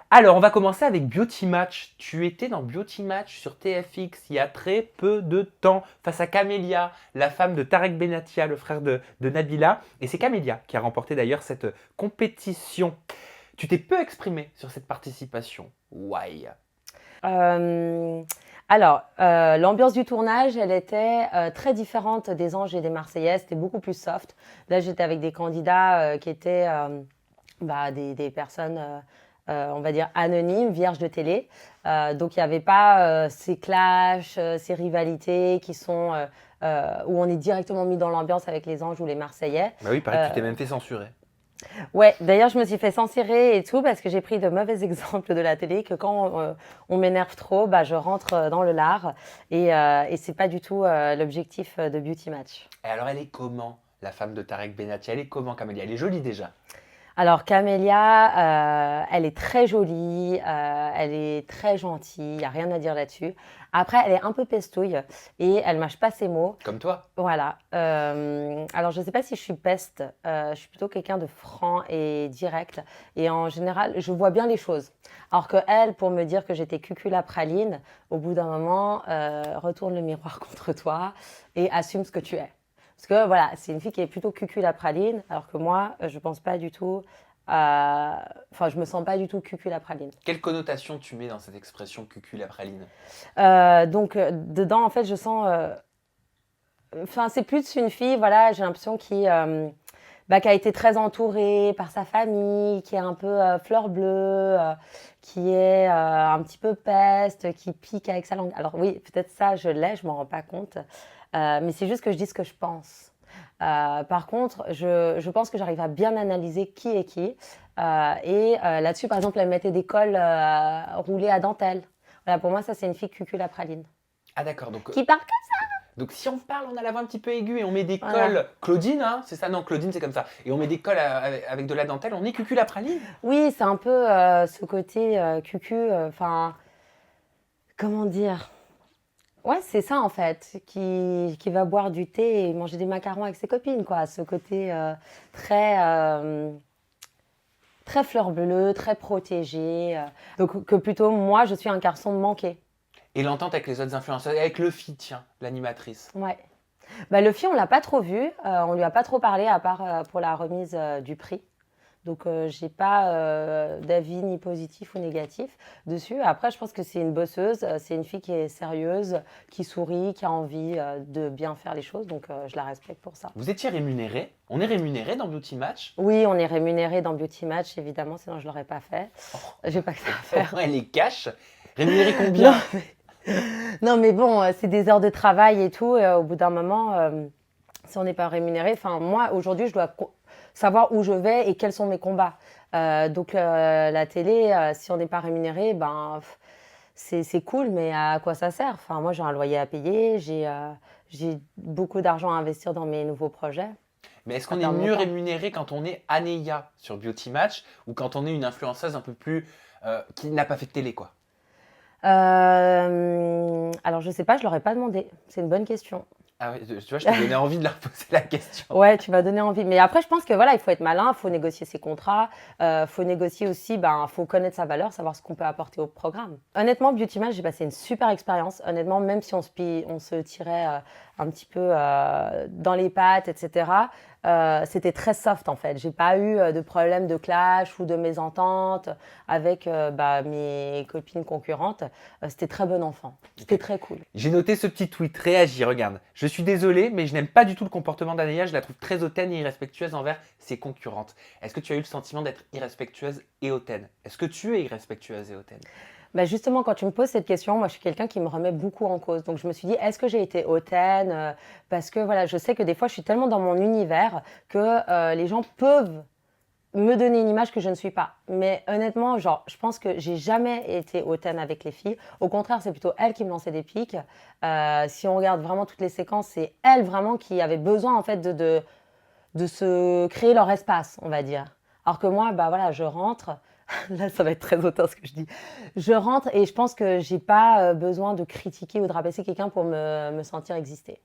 Alors, on va commencer avec Beauty Match. Tu étais dans Beauty Match sur TFX il y a très peu de temps face à Camélia, la femme de Tarek Benatia, le frère de Nabila. Et c'est Camélia qui a remporté d'ailleurs cette compétition. Tu t'es peu exprimé sur cette participation. Why? Euh, l'ambiance du tournage, elle était très différente des Anges et des Marseillaises. C'était beaucoup plus soft. Là, j'étais avec des candidats qui étaient des personnes, on va dire, anonymes, vierges de télé. Donc, il n'y avait pas ces clashs, ces rivalités où on est directement mis dans l'ambiance avec les Anges ou les Marseillais. Bah oui, pareil que tu t'es même fait censurer. Ouais, d'ailleurs, je me suis fait censurer et tout parce que j'ai pris de mauvais exemples de la télé que quand on m'énerve trop, je rentre dans le lard et c'est pas du tout l'objectif de Beauty Match. Et alors, elle est comment, la femme de Tarek Benatia? Elle est comment, Camélia? Elle est jolie déjà. Alors Camélia, elle est très jolie, elle est très gentille, il n'y a rien à dire là-dessus. Après, elle est un peu pestouille et elle mâche pas ses mots. Comme toi. Voilà. Alors, je ne sais pas si je suis peste. Je suis plutôt quelqu'un de franc et direct. Et en général, je vois bien les choses. Alors que elle, pour me dire que j'étais cucul à praline, au bout d'un moment, retourne le miroir contre toi et assume ce que tu es. Parce que voilà, c'est une fille qui est plutôt cucul à praline, alors que moi, je pense pas du tout. Enfin, je me sens pas du tout cucul à praline. Quelle connotation tu mets dans cette expression cucul à praline? Dedans, en fait, je sens. Enfin, c'est plus une fille, voilà, j'ai l'impression qui a été très entourée par sa famille, qui est un peu fleur bleue, qui est un petit peu peste, qui pique avec sa langue. Alors oui, peut-être ça, je l'ai, je m'en rends pas compte. Mais c'est juste que je dis ce que je pense. Par contre, je pense que j'arrive à bien analyser qui est qui. Là-dessus, par exemple, elle mettait des cols roulés à dentelle. Voilà, pour moi, ça, c'est une fille cucul à praline. Ah d'accord, donc Qui parle Donc si on parle, on a la voix un petit peu aiguë et on met des voilà. cols. Claudine, hein, c'est ça? Non, Claudine, c'est comme ça. Et on met des cols avec de la dentelle, on est cucul à praline. Oui, c'est un peu ce côté cucu, enfin, comment dire? Ouais, c'est ça en fait, qui va boire du thé et manger des macarons avec ses copines, quoi. Ce côté très, très fleur bleue, très protégé. Donc que plutôt, moi, je suis un garçon manqué. Et l'entente avec les autres influenceurs, et avec Luffy, tiens, l'animatrice. Ouais. Bah, le film, on l'a pas trop vu, on lui a pas trop parlé à part pour la remise du prix. Donc, j'ai pas d'avis ni positif ou négatif dessus. Après, je pense que c'est une bosseuse, c'est une fille qui est sérieuse, qui sourit, qui a envie de bien faire les choses. Donc, je la respecte pour ça. Vous étiez rémunéré? On est rémunéré dans Beauty Match? Oui, on est rémunéré dans Beauty Match, évidemment, sinon je l'aurais pas fait. J'ai pas que ça à faire. Elle les cache. Rémunéré Non, combien? non, mais bon, c'est des heures de travail et tout. Et au bout d'un moment, si on n'est pas rémunéré, enfin, moi, aujourd'hui, je dois savoir où je vais et quels sont mes combats. La télé, si on n'est pas rémunéré, c'est cool, mais à quoi ça sert? Enfin, moi, j'ai un loyer à payer, j'ai beaucoup d'argent à investir dans mes nouveaux projets. Mais est-ce Ça qu'on est perd mon mieux temps. rémunéré quand on est Anéa sur Beauty Match ou quand on est une influenceuse un peu plus qui n'a pas fait de télé, quoi? Alors, je sais pas, je leur ai pas demandé. C'est une bonne question. Ah ouais, tu vois, je t'ai donné envie de leur poser la question. Ouais, tu m'as donné envie. Mais après, je pense que voilà, il faut être malin, il faut négocier ses contrats, faut négocier aussi, faut connaître sa valeur, savoir ce qu'on peut apporter au programme. Honnêtement, Beauty Match, j'ai passé une super expérience. Honnêtement, même si on se tirait un petit peu dans les pattes, etc., c'était très soft en fait. J'ai pas eu de problème de clash ou de mésentente avec mes copines concurrentes. C'était très bon enfant. C'était Ok. très cool. J'ai noté ce petit tweet, réagis, regarde. Je suis désolé, mais je n'aime pas du tout le comportement d'Anéa, je la trouve très hautaine et irrespectueuse envers ses concurrentes. Est-ce que tu as eu le sentiment d'être irrespectueuse et hautaine? Est-ce que tu es irrespectueuse et hautaine? Bah justement, quand tu me poses cette question, moi je suis quelqu'un qui me remet beaucoup en cause. Donc je me suis dit, est-ce que j'ai été hautaine? Parce que voilà, je sais que des fois je suis tellement dans mon univers que les gens peuvent me donner une image que je ne suis pas. Mais honnêtement, genre, je pense que j'ai jamais été hautaine avec les filles. Au contraire, c'est plutôt elles qui me lançaient des pics. Si on regarde vraiment toutes les séquences, c'est elles vraiment qui avaient besoin en fait de se créer leur espace, on va dire. Alors que moi, bah voilà, je rentre. Là, ça va être très hautain ce que je dis. Je rentre et je pense que j'ai pas besoin de critiquer ou de rabaisser quelqu'un pour me sentir exister.